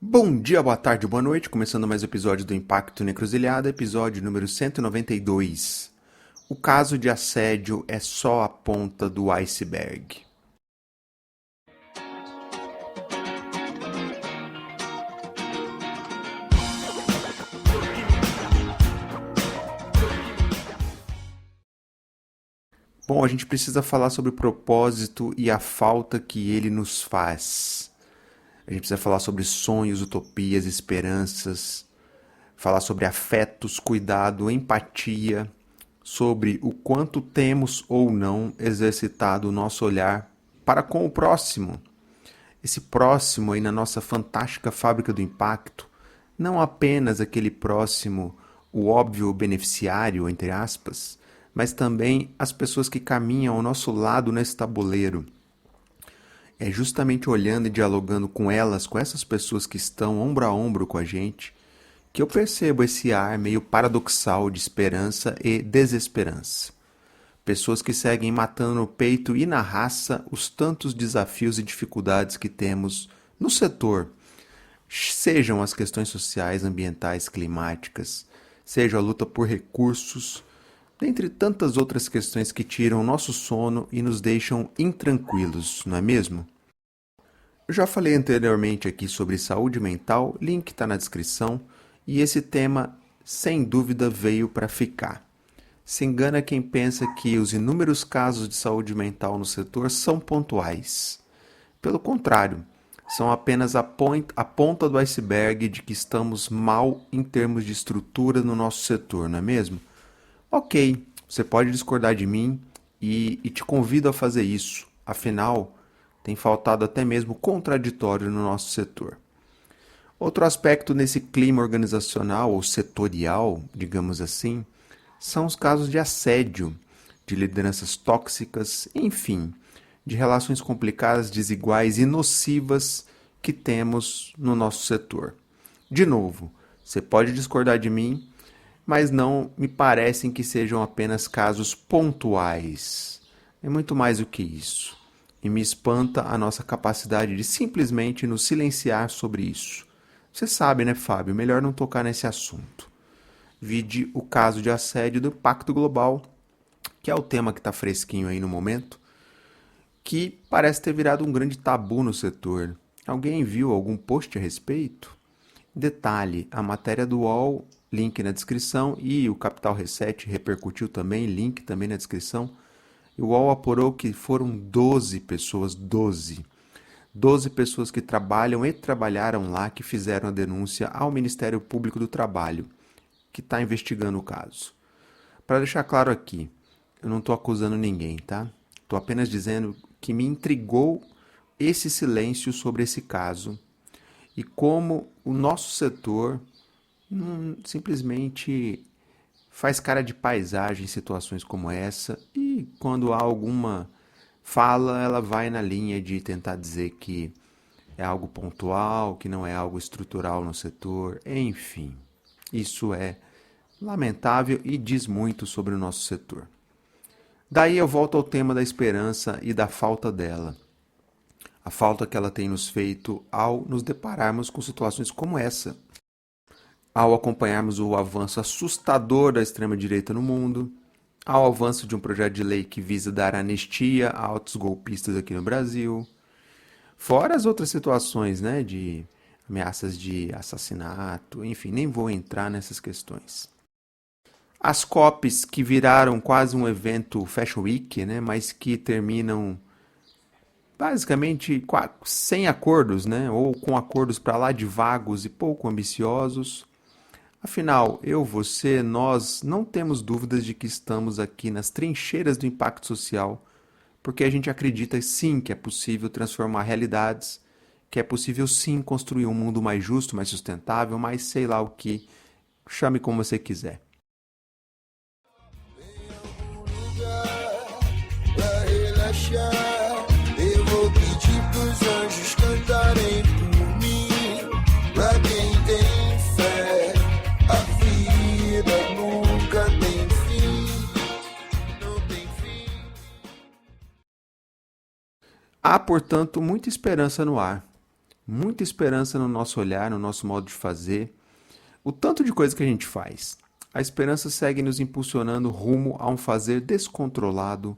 Bom dia, boa tarde, boa noite. Começando mais um episódio do Impacto na Encruzilhada, episódio número 192. O caso de assédio é só a ponta do iceberg. Bom, a gente precisa falar sobre o propósito e a falta que ele nos faz. A gente precisa falar sobre sonhos, utopias, esperanças, falar sobre afetos, cuidado, empatia, sobre o quanto temos ou não exercitado o nosso olhar para com o próximo. Esse próximo aí na nossa fantástica fábrica do impacto, não apenas aquele próximo, o óbvio beneficiário, entre aspas, mas também as pessoas que caminham ao nosso lado nesse tabuleiro. É justamente olhando e dialogando com elas, com essas pessoas que estão ombro a ombro com a gente, que eu percebo esse ar meio paradoxal de esperança e desesperança. Pessoas que seguem matando no peito e na raça os tantos desafios e dificuldades que temos no setor, sejam as questões sociais, ambientais, climáticas, seja a luta por recursos, dentre tantas outras questões que tiram o nosso sono e nos deixam intranquilos, não é mesmo? Eu já falei anteriormente aqui sobre saúde mental, link está na descrição, e esse tema, sem dúvida, veio para ficar. Se engana quem pensa que os inúmeros casos de saúde mental no setor são pontuais. Pelo contrário, são apenas a ponta do iceberg de que estamos mal em termos de estrutura no nosso setor, não é mesmo? Ok, você pode discordar de mim e te convido a fazer isso. Afinal, tem faltado até mesmo contraditório no nosso setor. Outro aspecto nesse clima organizacional ou setorial, digamos assim, são os casos de assédio, de lideranças tóxicas, enfim, de relações complicadas, desiguais e nocivas que temos no nosso setor. De novo, você pode discordar de mim, mas não me parecem que sejam apenas casos pontuais. É muito mais do que isso. E me espanta a nossa capacidade de simplesmente nos silenciar sobre isso. Você sabe, né, Fábio? Melhor não tocar nesse assunto. Vide o caso de assédio do Pacto Global, que é o tema que está fresquinho aí no momento, que parece ter virado um grande tabu no setor. Alguém viu algum post a respeito? Detalhe, a matéria do UOL, link na descrição, e o Capital Reset repercutiu também, link também na descrição. E o UOL apurou que foram 12 pessoas, 12 pessoas que trabalham e trabalharam lá, que fizeram a denúncia ao Ministério Público do Trabalho, que está investigando o caso. Para deixar claro aqui, eu não estou acusando ninguém, tá? Estou apenas dizendo que me intrigou esse silêncio sobre esse caso e como o nosso setor simplesmente faz cara de paisagem em situações como essa e quando há alguma fala, ela vai na linha de tentar dizer que é algo pontual, que não é algo estrutural no setor, enfim. Isso é lamentável e diz muito sobre o nosso setor. Daí eu volto ao tema da esperança e da falta dela. A falta que ela tem nos feito ao nos depararmos com situações como essa. Ao acompanharmos o avanço assustador da extrema-direita no mundo, ao avanço de um projeto de lei que visa dar anistia a altos golpistas aqui no Brasil, fora as outras situações, né, de ameaças de assassinato, enfim, nem vou entrar nessas questões. As COPs que viraram quase um evento Fashion Week, né, mas que terminam basicamente sem acordos, né, ou com acordos para lá de vagos e pouco ambiciosos. Afinal, eu, você, nós não temos dúvidas de que estamos aqui nas trincheiras do impacto social, porque a gente acredita sim que é possível transformar realidades, que é possível sim construir um mundo mais justo, mais sustentável, mais sei lá o que, chame como você quiser. Eu vou pedir pros anjos cantarem por mim. Pra quem tem fé, a vida nunca tem fim. Não tem fim. Há, portanto, muita esperança no ar. muita esperança no nosso olhar, no nosso modo de fazer, o tanto de coisa que a gente faz. A esperança segue nos impulsionando rumo a um fazer descontrolado,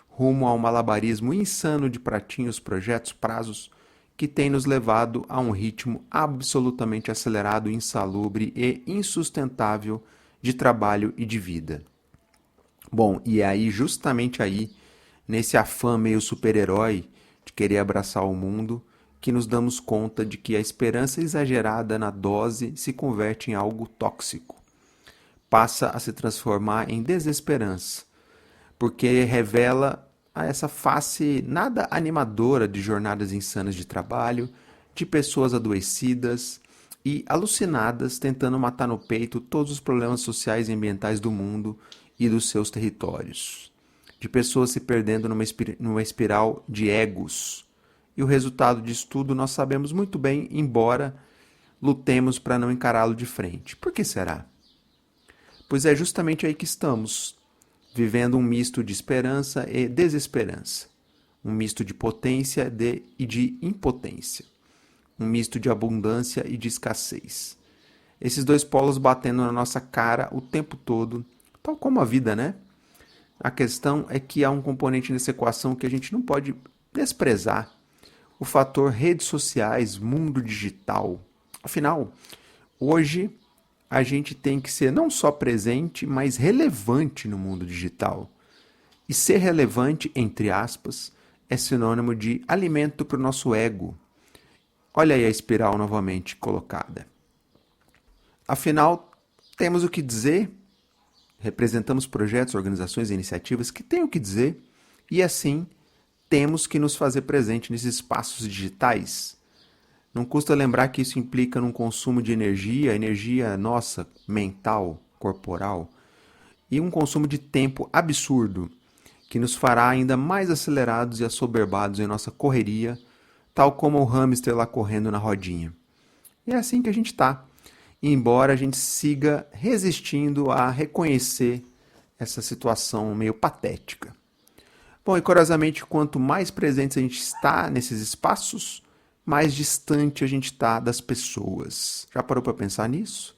rumo a um malabarismo insano de pratinhos, projetos, prazos, que tem nos levado a um ritmo absolutamente acelerado, insalubre e insustentável de trabalho e de vida. Bom, e é aí, justamente aí, nesse afã meio super-herói de querer abraçar o mundo, que nos damos conta de que a esperança exagerada na dose se converte em algo tóxico. Passa a se transformar em desesperança, porque revela essa face nada animadora de jornadas insanas de trabalho, de pessoas adoecidas e alucinadas tentando matar no peito todos os problemas sociais e ambientais do mundo e dos seus territórios, de pessoas se perdendo numa espiral de egos. E o resultado disso tudo nós sabemos muito bem, embora lutemos para não encará-lo de frente. Por que será? Pois é justamente aí que estamos, vivendo um misto de esperança e desesperança, um misto de potência e de impotência, um misto de abundância e de escassez. Esses dois polos batendo na nossa cara o tempo todo, tal como a vida, né? A questão é que há um componente nessa equação que a gente não pode desprezar, o fator redes sociais, mundo digital. Afinal, hoje a gente tem que ser não só presente, mas relevante no mundo digital. E ser relevante, entre aspas, é sinônimo de alimento para o nosso ego. Olha aí a espiral novamente colocada. Afinal, temos o que dizer, representamos projetos, organizações e iniciativas que têm o que dizer, e assim temos que nos fazer presente nesses espaços digitais. Não custa lembrar que isso implica num consumo de energia nossa, mental, corporal, e um consumo de tempo absurdo, que nos fará ainda mais acelerados e assoberbados em nossa correria, tal como o hamster lá correndo na rodinha. E é assim que a gente está, embora a gente siga resistindo a reconhecer essa situação meio patética. Bom, e curiosamente, quanto mais presentes a gente está nesses espaços, mais distante a gente está das pessoas. Já parou para pensar nisso?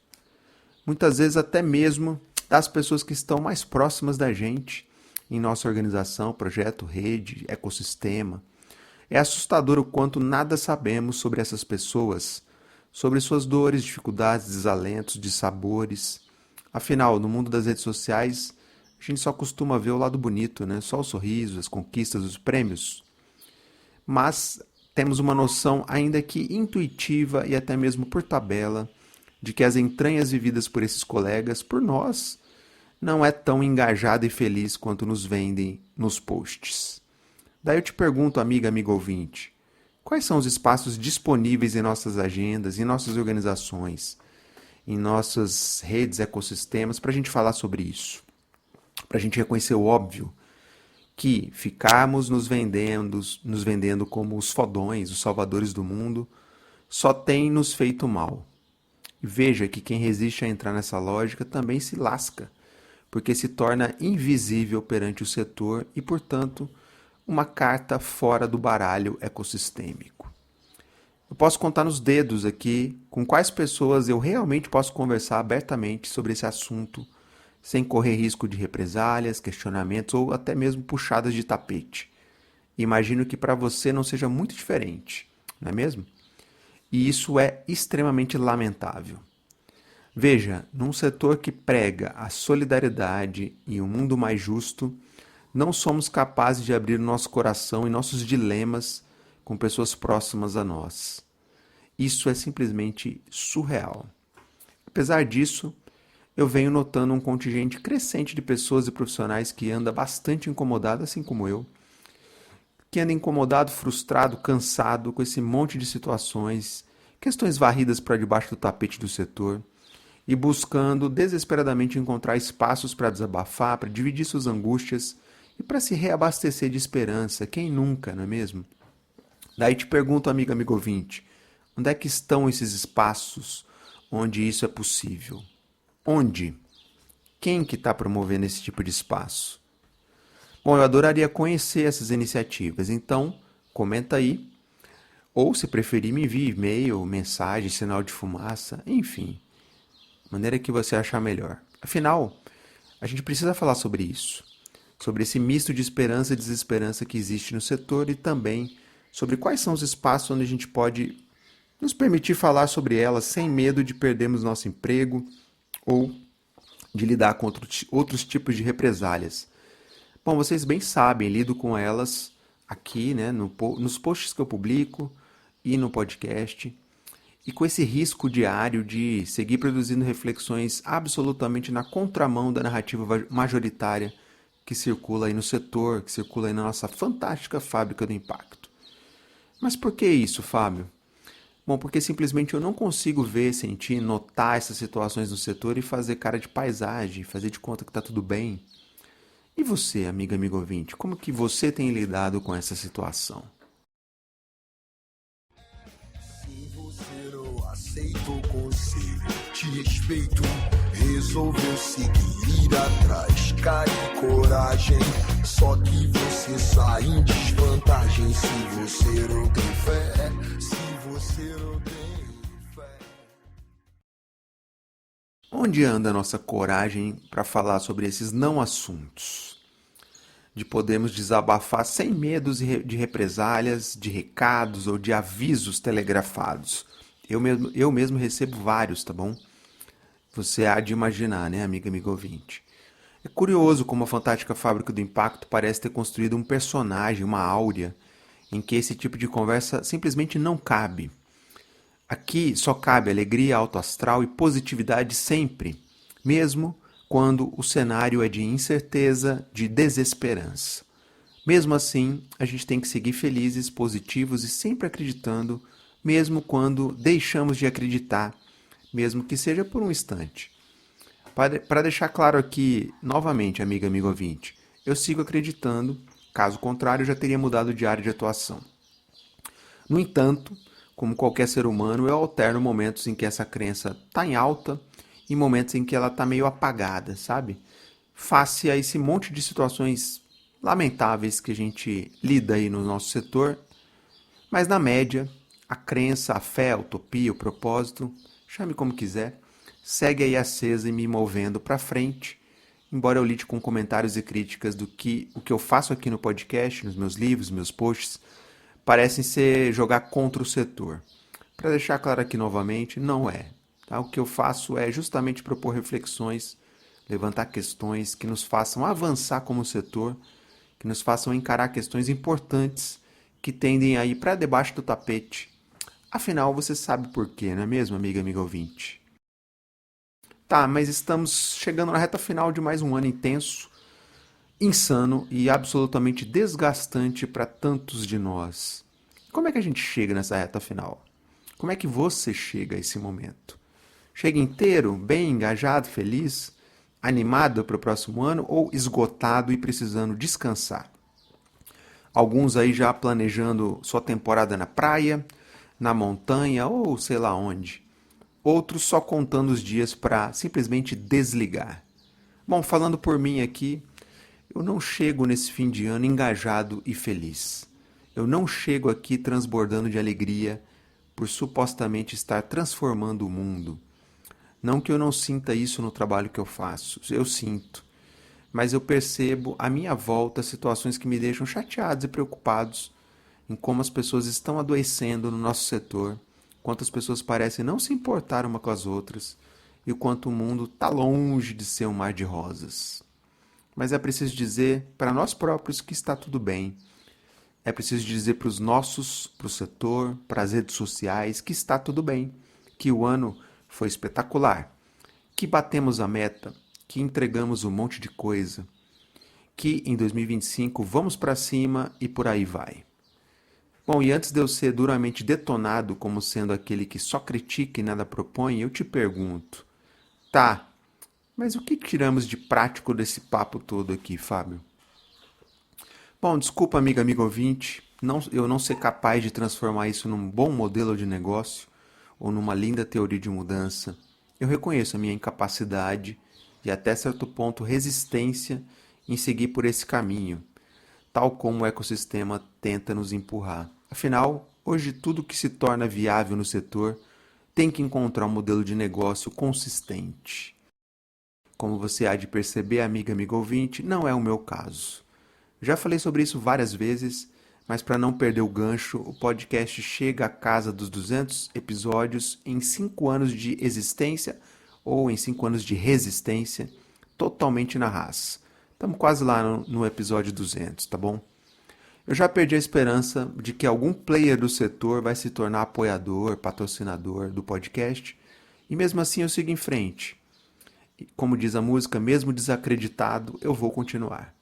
Muitas vezes até mesmo das pessoas que estão mais próximas da gente, em nossa organização, projeto, rede, ecossistema. É assustador o quanto nada sabemos sobre essas pessoas, sobre suas dores, dificuldades, desalentos, dissabores. Afinal, no mundo das redes sociais, a gente só costuma ver o lado bonito, né? Só o sorriso, as conquistas, os prêmios. Mas temos uma noção, ainda que intuitiva e até mesmo por tabela, de que as entranhas vividas por esses colegas, por nós, não é tão engajada e feliz quanto nos vendem nos posts. Daí eu te pergunto, amiga, amigo ouvinte, quais são os espaços disponíveis em nossas agendas, em nossas organizações, em nossas redes, ecossistemas, para a gente falar sobre isso? Para a gente reconhecer o óbvio, que ficarmos nos vendendo como os fodões, os salvadores do mundo, só tem nos feito mal. E veja que quem resiste a entrar nessa lógica também se lasca, porque se torna invisível perante o setor e, portanto, uma carta fora do baralho ecossistêmico. Eu posso contar nos dedos aqui com quais pessoas eu realmente posso conversar abertamente sobre esse assunto, sem correr risco de represálias, questionamentos ou até mesmo puxadas de tapete. Imagino que para você não seja muito diferente, não é mesmo? E isso é extremamente lamentável. Veja, num setor que prega a solidariedade e um mundo mais justo, não somos capazes de abrir nosso coração e nossos dilemas com pessoas próximas a nós. Isso é simplesmente surreal. Apesar disso, eu venho notando um contingente crescente de pessoas e profissionais que anda bastante incomodado, assim como eu, que anda incomodado, frustrado, cansado com esse monte de situações, questões varridas para debaixo do tapete do setor, e buscando desesperadamente encontrar espaços para desabafar, para dividir suas angústias e para se reabastecer de esperança. Quem nunca, não é mesmo? Daí te pergunto, amigo ouvinte, onde é que estão esses espaços onde isso é possível? Onde? Quem que está promovendo esse tipo de espaço? Bom, eu adoraria conhecer essas iniciativas, então comenta aí Ou, se preferir, me envie e-mail, mensagem, sinal de fumaça, enfim, maneira que você achar melhor. Afinal, a gente precisa falar sobre isso, sobre esse misto de esperança e desesperança que existe no setor e também sobre quais são os espaços onde a gente pode nos permitir falar sobre elas sem medo de perdermos nosso emprego ou de lidar com outros tipos de represálias. Bom, vocês bem sabem, lido com elas aqui, né, nos posts que eu publico e no podcast, e com esse risco diário de seguir produzindo reflexões absolutamente na contramão da narrativa majoritária que circula aí no setor, que circula aí na nossa fantástica fábrica do impacto. Mas por que isso, Fábio? Bom, porque simplesmente eu não consigo ver, sentir, notar essas situações no setor e fazer cara de paisagem, fazer de conta que está tudo bem. E você, amiga, amigo ouvinte, como que você tem lidado com essa situação? Se você não aceita o conselho, te respeito, resolveu seguir, ir atrás, cara e coragem. Só que você sai em desvantagem se você não tem fé, se você não tem fé. Onde anda a nossa coragem para falar sobre esses não assuntos? De podermos desabafar sem medos de represálias, de recados ou de avisos telegrafados. Eu mesmo recebo vários, tá bom? Você há de imaginar, né, amiga, amigo ouvinte? É curioso como a fantástica fábrica do impacto parece ter construído um personagem, uma áurea, em que esse tipo de conversa simplesmente não cabe. Aqui só cabe alegria, alto astral e positividade sempre, mesmo quando o cenário é de incerteza, de desesperança. Mesmo assim, a gente tem que seguir felizes, positivos e sempre acreditando, mesmo quando deixamos de acreditar, mesmo que seja por um instante. Para deixar claro aqui, novamente, amiga, amigo ouvinte, eu sigo acreditando, caso contrário, eu já teria mudado de área de atuação. No entanto, como qualquer ser humano, eu alterno momentos em que essa crença está em alta e momentos em que ela está meio apagada, sabe? Face a esse monte de situações lamentáveis que a gente lida aí no nosso setor, mas na média, a crença, a fé, a utopia, o propósito, chame como quiser, segue aí acesa e me movendo para frente, embora eu lide com comentários e críticas do que o que eu faço aqui no podcast, nos meus livros, meus posts, parecem ser jogar contra o setor. Para deixar claro aqui novamente, não é. Tá? O que eu faço é justamente propor reflexões, levantar questões que nos façam avançar como setor, que nos façam encarar questões importantes que tendem a ir para debaixo do tapete. Afinal, você sabe por quê, não é mesmo, amiga, amigo ouvinte? Tá, mas estamos chegando na reta final de mais um ano intenso, insano e absolutamente desgastante para tantos de nós. Como é que a gente chega nessa reta final? Como é que você chega a esse momento? Chega inteiro, bem engajado, feliz, animado para o próximo ano ou esgotado e precisando descansar? Alguns aí já planejando sua temporada na praia, na montanha ou sei lá onde. Outros só contando os dias para simplesmente desligar. Bom, falando por mim aqui, eu não chego nesse fim de ano engajado e feliz. Eu não chego aqui transbordando de alegria por supostamente estar transformando o mundo. Não que eu não sinta isso no trabalho que eu faço, eu sinto. Mas eu percebo à minha volta situações que me deixam chateados e preocupados em como as pessoas estão adoecendo no nosso setor, quanto as pessoas parecem não se importar uma com as outras e o quanto o mundo está longe de ser um mar de rosas. Mas é preciso dizer para nós próprios que está tudo bem. É preciso dizer para os nossos, para o setor, para as redes sociais que está tudo bem, que o ano foi espetacular, que batemos a meta, que entregamos um monte de coisa, que em 2025 vamos para cima e por aí vai. Bom, e antes de eu ser duramente detonado como sendo aquele que só critica e nada propõe, eu te pergunto, tá, mas o que tiramos de prático desse papo todo aqui, Fábio? Bom, desculpa, amiga, amigo ouvinte, eu não ser capaz de transformar isso num bom modelo de negócio ou numa linda teoria de mudança. Eu reconheço a minha incapacidade e até certo ponto resistência em seguir por esse caminho, tal como o ecossistema tenta nos empurrar. Afinal, Hoje, tudo que se torna viável no setor tem que encontrar um modelo de negócio consistente. Como você há de perceber, amigo ouvinte, não é o meu caso. Já falei sobre isso várias vezes, mas para não perder o gancho, o podcast chega à casa dos 200 episódios em 5 anos de existência ou em 5 anos de resistência, totalmente na raça. Estamos quase lá no episódio 200, tá bom? Eu já perdi a esperança de que algum player do setor vai se tornar apoiador, patrocinador do podcast, e mesmo assim eu sigo em frente. Como diz a música, mesmo desacreditado, eu vou continuar.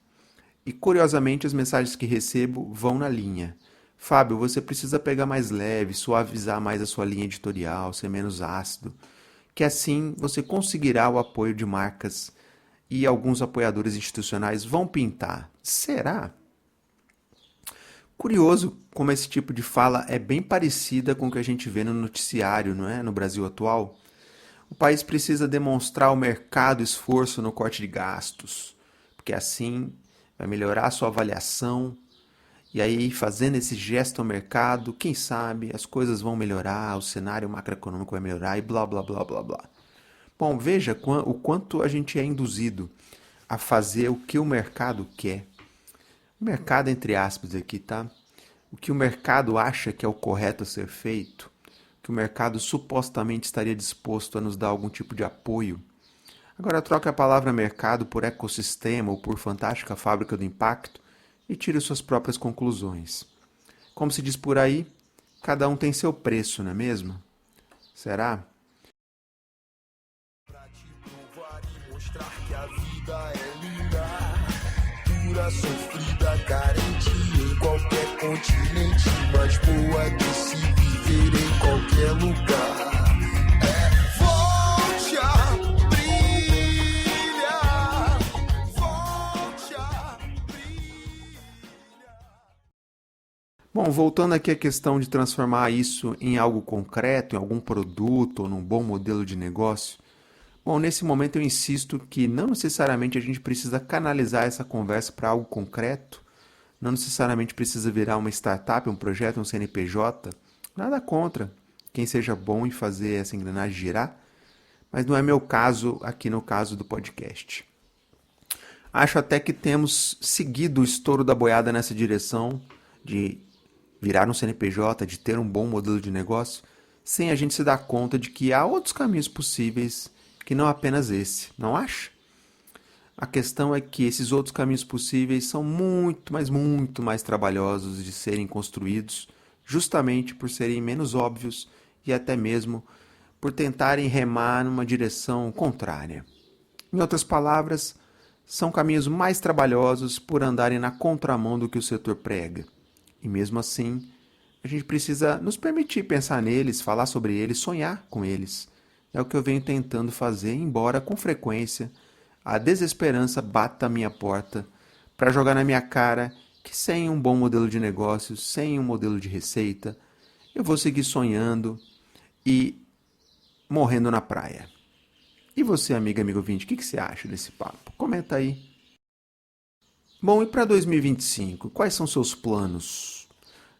E curiosamente as mensagens que recebo vão na linha. Fábio, você precisa pegar mais leve, suavizar mais a sua linha editorial, ser menos ácido, que assim você conseguirá o apoio de marcas e alguns apoiadores institucionais vão pintar. Será? Curioso como esse tipo de fala é bem parecida com o que a gente vê no noticiário, não é? No Brasil atual. O país precisa demonstrar ao mercado esforço no corte de gastos, porque assim vai melhorar a sua avaliação, e aí fazendo esse gesto ao mercado, quem sabe as coisas vão melhorar, o cenário macroeconômico vai melhorar e blá blá blá blá blá. Bom, veja o quanto a gente é induzido a fazer o que o mercado quer. O mercado, entre aspas, aqui, tá? O que o mercado acha que é o correto a ser feito, que o mercado supostamente estaria disposto a nos dar algum tipo de apoio. Agora troque a palavra mercado por ecossistema ou por fantástica fábrica do impacto e tire suas próprias conclusões. Como se diz por aí, cada um tem seu preço, não é mesmo? Será? Pra te provar e mostrar que a vida é linda, dura, sofrida, carente em qualquer continente, mas boa de se viver em qualquer lugar. Volte a brilhar, volte a brilhar. Bom, voltando aqui à questão de transformar isso em algo concreto, em algum produto ou num bom modelo de negócio. Bom, nesse momento eu insisto que não necessariamente a gente precisa canalizar essa conversa para algo concreto, não necessariamente precisa virar uma startup, um projeto, um CNPJ, nada contra quem seja bom em fazer essa engrenagem girar, mas não é meu caso aqui no caso do podcast. Acho até que temos seguido o estouro da boiada nessa direção de virar um CNPJ, de ter um bom modelo de negócio, sem a gente se dar conta de que há outros caminhos possíveis que não apenas esse, não acha? A questão é que esses outros caminhos possíveis são muito, mas muito mais trabalhosos de serem construídos, justamente por serem menos óbvios e até mesmo por tentarem remar numa direção contrária. Em outras palavras, são caminhos mais trabalhosos por andarem na contramão do que o setor prega. E mesmo assim, a gente precisa nos permitir pensar neles, falar sobre eles, sonhar com eles. É o que eu venho tentando fazer, embora com frequência a desesperança bata a minha porta para jogar na minha cara que sem um bom modelo de negócio, sem um modelo de receita, eu vou seguir sonhando e morrendo na praia. E você, amigo ouvinte, o que você acha desse papo? Comenta aí. Bom, e para 2025, quais são seus planos?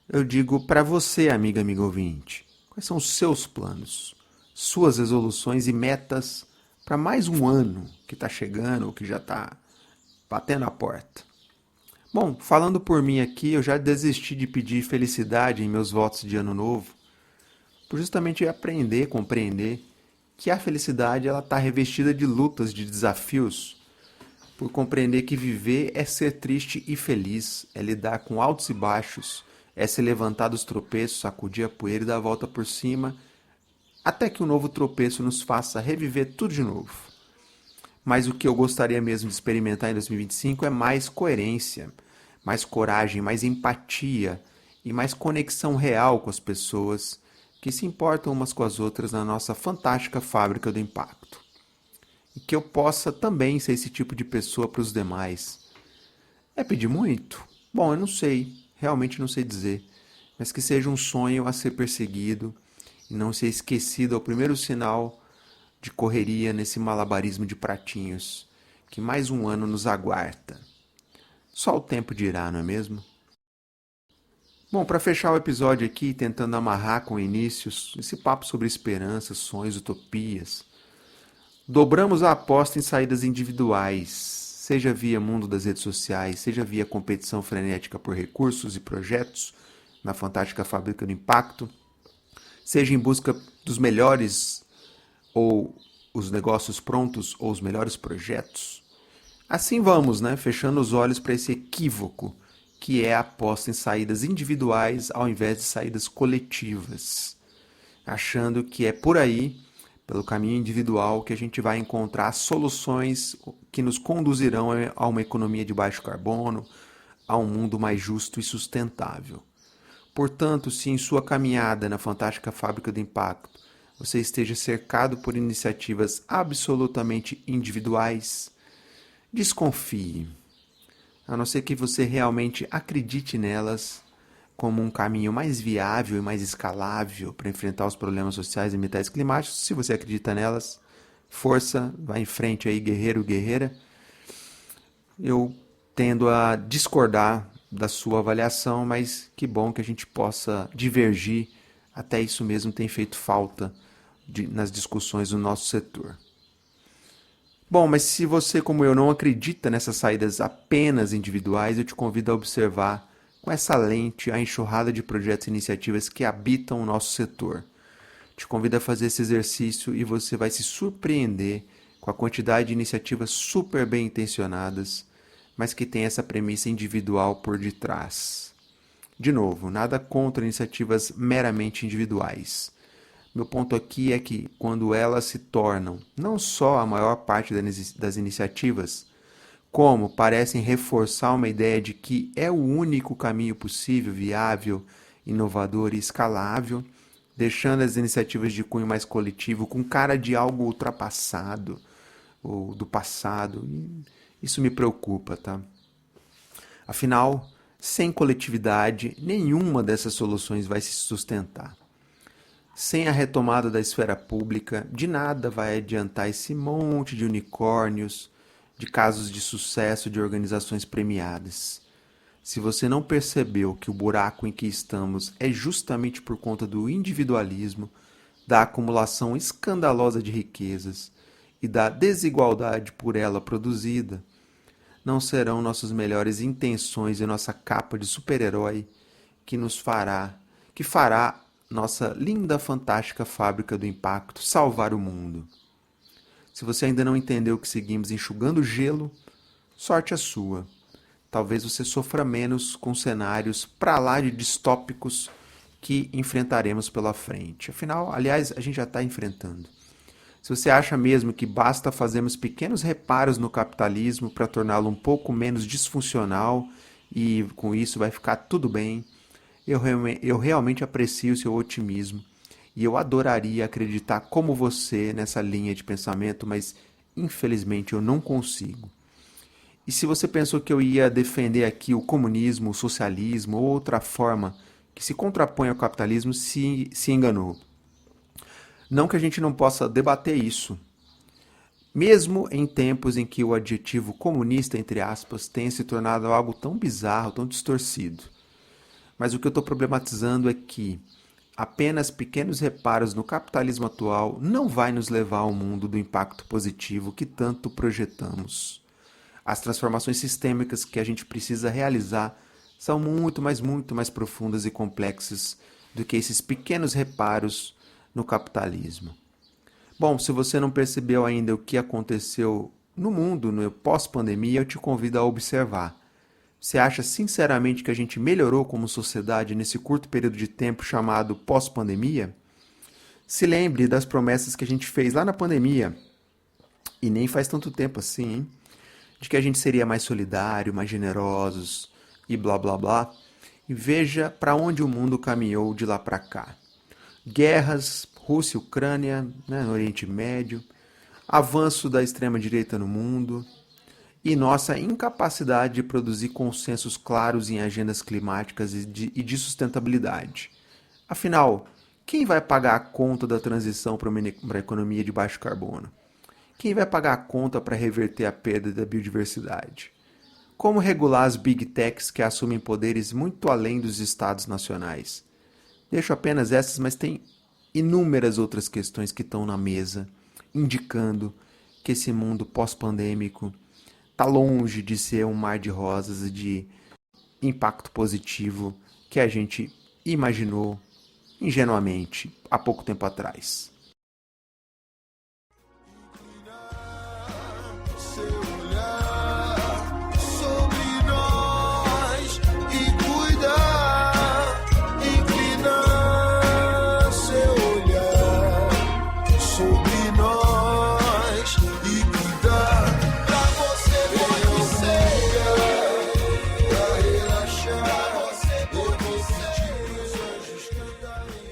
Eu digo para você, amigo ouvinte, quais são os seus planos? Suas resoluções e metas para mais um ano que está chegando ou que já está batendo a porta. Bom, falando por mim aqui, eu já desisti de pedir felicidade em meus votos de ano novo, por justamente aprender, compreender que a felicidade ela está revestida de lutas, de desafios, por compreender que viver é ser triste e feliz, é lidar com altos e baixos, é se levantar dos tropeços, sacudir a poeira e dar a volta por cima, até que um novo tropeço nos faça reviver tudo de novo. Mas o que eu gostaria mesmo de experimentar em 2025 é mais coerência, mais coragem, mais empatia e mais conexão real com as pessoas que se importam umas com as outras na nossa fantástica fábrica do impacto. E que eu possa também ser esse tipo de pessoa para os demais. É pedir muito? Bom, eu não sei, realmente não sei dizer, mas que seja um sonho a ser perseguido e não ser esquecido ao primeiro sinal de correria nesse malabarismo de pratinhos, que mais um ano nos aguarda. Só o tempo dirá, não é mesmo? Bom, para fechar o episódio aqui, tentando amarrar com o início esse papo sobre esperança, sonhos, utopias, dobramos a aposta em saídas individuais, seja via mundo das redes sociais, seja via competição frenética por recursos e projetos na fantástica fábrica do impacto, seja em busca dos melhores ou os negócios prontos ou os melhores projetos. Assim vamos, né? Fechando os olhos para esse equívoco que é a aposta em saídas individuais ao invés de saídas coletivas, achando que é por aí, pelo caminho individual, que a gente vai encontrar soluções que nos conduzirão a uma economia de baixo carbono, a um mundo mais justo e sustentável. Portanto, se em sua caminhada na fantástica fábrica do impacto você esteja cercado por iniciativas absolutamente individuais, desconfie. A não ser que você realmente acredite nelas como um caminho mais viável e mais escalável para enfrentar os problemas sociais e ambientais climáticos. Se você acredita nelas, força, vai em frente aí, guerreiro, guerreira. Eu tendo a discordar da sua avaliação, mas que bom que a gente possa divergir. Até isso mesmo tem feito falta nas discussões do nosso setor. Bom, mas se você, como eu, não acredita nessas saídas apenas individuais, eu te convido a observar com essa lente a enxurrada de projetos e iniciativas que habitam o nosso setor. Te convido a fazer esse exercício e você vai se surpreender com a quantidade de iniciativas super bem intencionadas, mas que tem essa premissa individual por detrás. De novo, nada contra iniciativas meramente individuais. Meu ponto aqui é que, quando elas se tornam não só a maior parte das iniciativas, como parecem reforçar uma ideia de que é o único caminho possível, viável, inovador e escalável, deixando as iniciativas de cunho mais coletivo com cara de algo ultrapassado ou do passado. Isso me preocupa, tá? Afinal, sem coletividade, nenhuma dessas soluções vai se sustentar. Sem a retomada da esfera pública, de nada vai adiantar esse monte de unicórnios, de casos de sucesso de organizações premiadas. Se você não percebeu que o buraco em que estamos é justamente por conta do individualismo, da acumulação escandalosa de riquezas e da desigualdade por ela produzida, não serão nossas melhores intenções e nossa capa de super-herói que fará nossa linda, fantástica fábrica do impacto salvar o mundo. Se você ainda não entendeu que seguimos enxugando gelo, sorte a sua. Talvez você sofra menos com cenários pra lá de distópicos que enfrentaremos pela frente. Afinal, aliás, a gente já está enfrentando. Se você acha mesmo que basta fazermos pequenos reparos no capitalismo para torná-lo um pouco menos disfuncional e com isso vai ficar tudo bem, eu realmente aprecio o seu otimismo e eu adoraria acreditar como você nessa linha de pensamento, mas infelizmente eu não consigo. E se você pensou que eu ia defender aqui o comunismo, o socialismo ou outra forma que se contrapõe ao capitalismo, se enganou. Não que a gente não possa debater isso, mesmo em tempos em que o adjetivo comunista, entre aspas, tenha se tornado algo tão bizarro, tão distorcido. Mas o que eu estou problematizando é que apenas pequenos reparos no capitalismo atual não vai nos levar ao mundo do impacto positivo que tanto projetamos. As transformações sistêmicas que a gente precisa realizar são muito mais profundas e complexas do que esses pequenos reparos no capitalismo. Bom, se você não percebeu ainda o que aconteceu no mundo no pós-pandemia, eu te convido a observar. Você acha sinceramente que a gente melhorou como sociedade nesse curto período de tempo chamado pós-pandemia? Se lembre das promessas que a gente fez lá na pandemia, e nem faz tanto tempo assim, hein? De que a gente seria mais solidário, mais generosos e blá blá blá. E veja para onde o mundo caminhou de lá para cá. Guerras, Rússia e Ucrânia, né, no Oriente Médio, avanço da extrema-direita no mundo e nossa incapacidade de produzir consensos claros em agendas climáticas e de sustentabilidade. Afinal, quem vai pagar a conta da transição para uma economia de baixo carbono? Quem vai pagar a conta para reverter a perda da biodiversidade? Como regular as Big Techs que assumem poderes muito além dos estados nacionais? Deixo apenas essas, mas tem inúmeras outras questões que estão na mesa, indicando que esse mundo pós-pandêmico está longe de ser um mar de rosas e de impacto positivo que a gente imaginou ingenuamente há pouco tempo atrás. Seu olhar sobre nós e cuidar, inclinar seu olhar sobre nós e cuidar. Pra você pode ser, pra relaxar, eu vou sentir os anjos cantarem.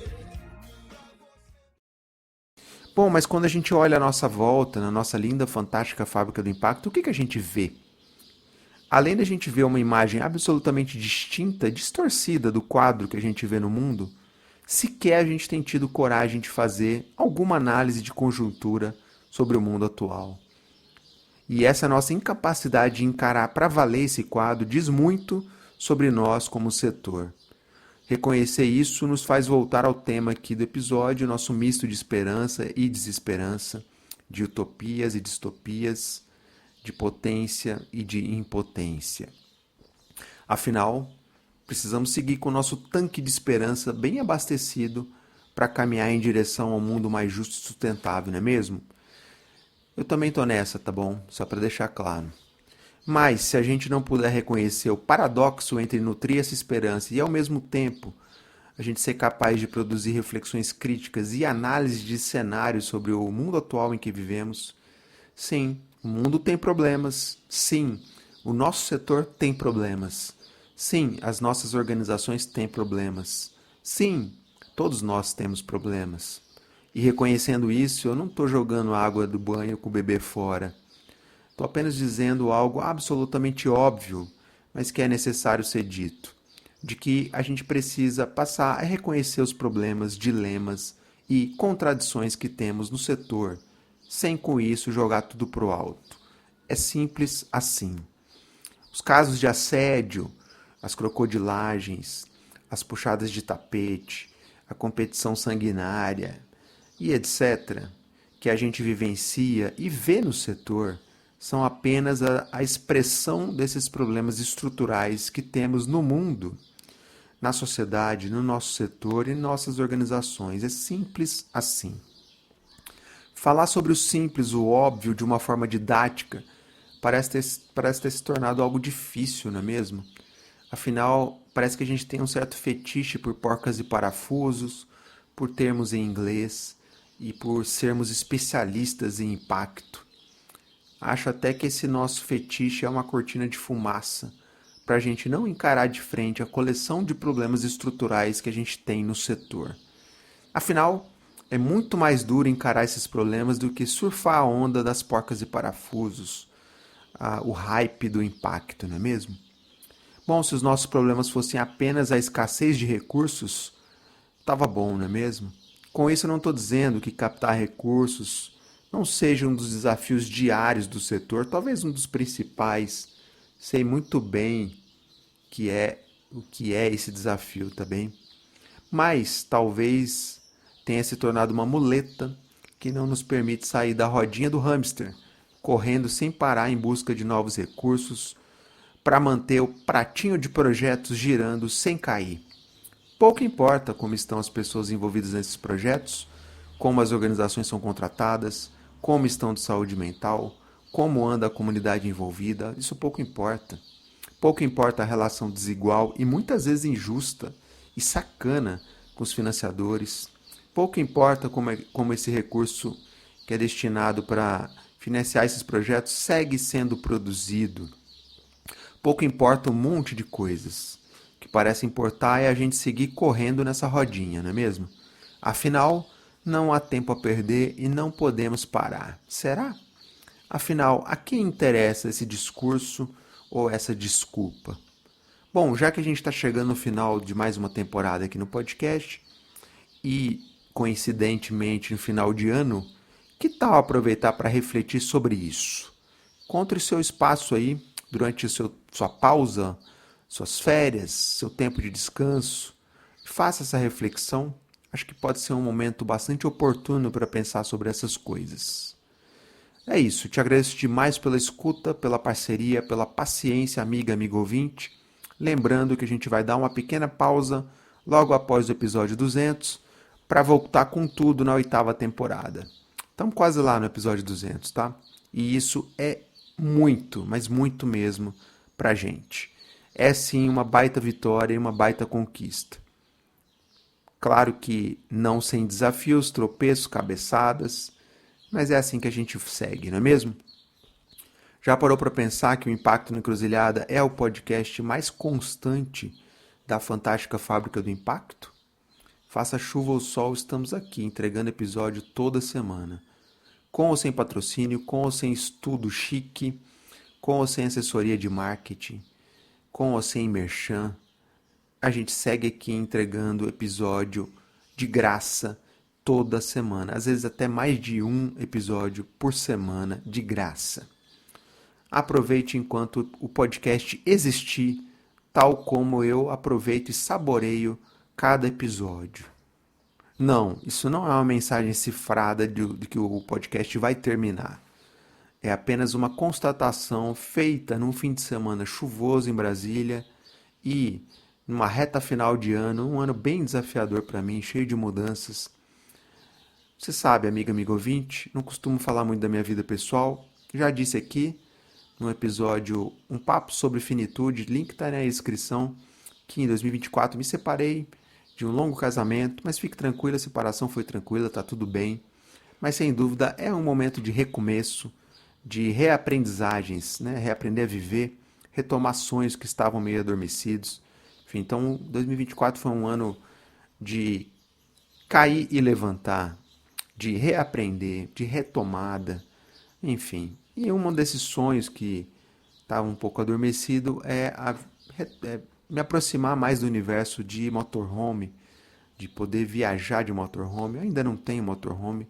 Bom, mas quando a gente olha à nossa volta, na nossa linda, fantástica fábrica do impacto, o que a gente vê? Além da gente ver uma imagem absolutamente distinta, distorcida do quadro que a gente vê no mundo, sequer a gente tem tido coragem de fazer alguma análise de conjuntura sobre o mundo atual. E essa nossa incapacidade de encarar para valer esse quadro diz muito sobre nós como setor. Reconhecer isso nos faz voltar ao tema aqui do episódio, nosso misto de esperança e desesperança, de utopias e distopias, de potência e de impotência. Afinal, precisamos seguir com o nosso tanque de esperança bem abastecido para caminhar em direção ao mundo mais justo e sustentável, não é mesmo? Eu também tô nessa, tá bom? Só para deixar claro. Mas, se a gente não puder reconhecer o paradoxo entre nutrir essa esperança e, ao mesmo tempo, a gente ser capaz de produzir reflexões críticas e análise de cenários sobre o mundo atual em que vivemos, sim, o mundo tem problemas. Sim, o nosso setor tem problemas. Sim, as nossas organizações têm problemas. Sim, todos nós temos problemas. E reconhecendo isso, eu não estou jogando água do banho com o bebê fora. Estou apenas dizendo algo absolutamente óbvio, mas que é necessário ser dito, de que a gente precisa passar a reconhecer os problemas, dilemas e contradições que temos no setor, sem com isso jogar tudo para o alto. É simples assim. Os casos de assédio, as crocodilagens, as puxadas de tapete, a competição sanguinária e etc., que a gente vivencia e vê no setor, são apenas a expressão desses problemas estruturais que temos no mundo, na sociedade, no nosso setor e em nossas organizações. É simples assim. Falar sobre o simples, o óbvio, de uma forma didática, parece ter se tornado algo difícil, não é mesmo? Afinal, parece que a gente tem um certo fetiche por porcas e parafusos, por termos em inglês e por sermos especialistas em impacto. Acho até que esse nosso fetiche é uma cortina de fumaça para a gente não encarar de frente a coleção de problemas estruturais que a gente tem no setor. Afinal, é muito mais duro encarar esses problemas do que surfar a onda das porcas e parafusos, o hype do impacto, não é mesmo? Bom, se os nossos problemas fossem apenas a escassez de recursos, estava bom, não é mesmo? Com isso eu não estou dizendo que captar recursos não seja um dos desafios diários do setor, talvez um dos principais. Sei muito bem o que é esse desafio, tá bem? Mas talvez tenha se tornado uma muleta que não nos permite sair da rodinha do hamster, correndo sem parar em busca de novos recursos, para manter o pratinho de projetos girando sem cair. Pouco importa como estão as pessoas envolvidas nesses projetos, como as organizações são contratadas, como estão de saúde mental, como anda a comunidade envolvida, isso pouco importa. Pouco importa a relação desigual e muitas vezes injusta e sacana com os financiadores. Pouco importa como esse recurso que é destinado para financiar esses projetos segue sendo produzido. Pouco importa um monte de coisas. O que parece importar é a gente seguir correndo nessa rodinha, não é mesmo? Afinal, não há tempo a perder e não podemos parar. Será? Afinal, a quem interessa esse discurso ou essa desculpa? Bom, já que a gente está chegando no final de mais uma temporada aqui no podcast e, coincidentemente, no final de ano, que tal aproveitar para refletir sobre isso? Encontre seu espaço aí, durante o seu sua pausa, suas férias, seu tempo de descanso. Faça essa reflexão. Acho que pode ser um momento bastante oportuno para pensar sobre essas coisas. É isso. Te agradeço demais pela escuta, pela parceria, pela paciência, amigo ouvinte. Lembrando que a gente vai dar uma pequena pausa logo após o episódio 200 para voltar com tudo na 8ª temporada. Estamos quase lá no episódio 200, tá? E isso é muito, mas muito mesmo pra gente. É sim uma baita vitória e uma baita conquista. Claro que não sem desafios, tropeços, cabeçadas, mas é assim que a gente segue, não é mesmo? Já parou para pensar que o Impacto na Encruzilhada é o podcast mais constante da fantástica fábrica do impacto? Faça chuva ou sol, estamos aqui entregando episódio toda semana. Com ou sem patrocínio, com ou sem estudo chique, com ou sem assessoria de marketing, com ou sem merchan, a gente segue aqui entregando episódio de graça toda semana. Às vezes até mais de um episódio por semana de graça. Aproveite enquanto o podcast existir, tal como eu aproveito e saboreio cada episódio. Não, isso não é uma mensagem cifrada de que o podcast vai terminar. É apenas uma constatação feita num fim de semana chuvoso em Brasília e numa reta final de ano, um ano bem desafiador para mim, cheio de mudanças. Você sabe, amigo ouvinte, não costumo falar muito da minha vida pessoal. Já disse aqui, no episódio Um Papo sobre Finitude, link está na descrição, que em 2024 me separei de um longo casamento, mas fique tranquila, a separação foi tranquila, tá tudo bem. Mas sem dúvida é um momento de recomeço, de reaprendizagens, né? Reaprender a viver, retomar sonhos que estavam meio adormecidos. Enfim, então 2024 foi um ano de cair e levantar, de reaprender, de retomada, enfim. E um desses sonhos que estava um pouco adormecido é me aproximar mais do universo de motorhome, de poder viajar de motorhome. Eu ainda não tenho motorhome,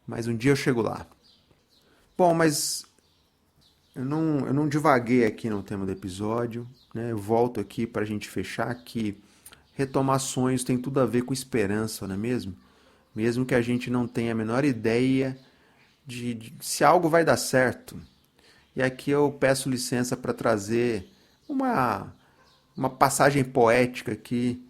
mas um dia eu chego lá. Bom, mas eu não divaguei aqui no tema do episódio, né? Eu volto aqui para a gente fechar que retomar sonhos tem tudo a ver com esperança, não é mesmo? Mesmo que a gente não tenha a menor ideia de se algo vai dar certo. E aqui eu peço licença para trazer uma passagem poética aqui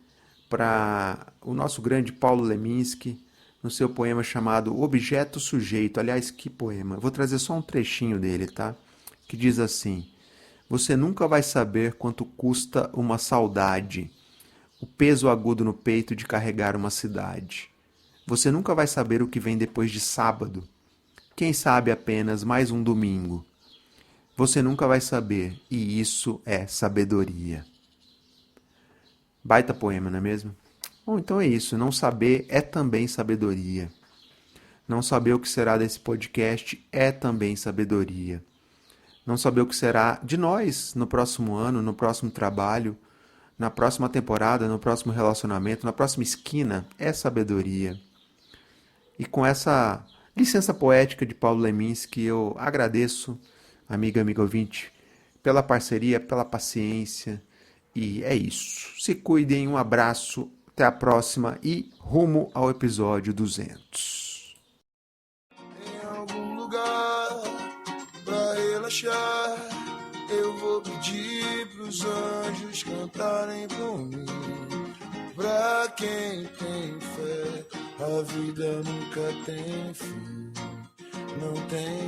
para o nosso grande Paulo Leminski, no seu poema chamado Objeto Sujeito. Aliás, que poema! Eu vou trazer só um trechinho dele, tá? Que diz assim: você nunca vai saber quanto custa uma saudade, o peso agudo no peito de carregar uma cidade. Você nunca vai saber o que vem depois de sábado, quem sabe apenas mais um domingo. Você nunca vai saber, e isso é sabedoria. Baita poema, não é mesmo? Bom, então é isso. Não saber é também sabedoria. Não saber o que será desse podcast é também sabedoria. Não saber o que será de nós no próximo ano, no próximo trabalho, na próxima temporada, no próximo relacionamento, na próxima esquina, é sabedoria. E com essa licença poética de Paulo Leminski, eu agradeço, amigo ouvinte, pela parceria, pela paciência. E é isso. Se cuidem, um abraço, até a próxima e rumo ao episódio 200. Em algum lugar pra relaxar, eu vou pedir pros anjos cantarem por mim. Pra quem tem fé, a vida nunca tem fim, não tem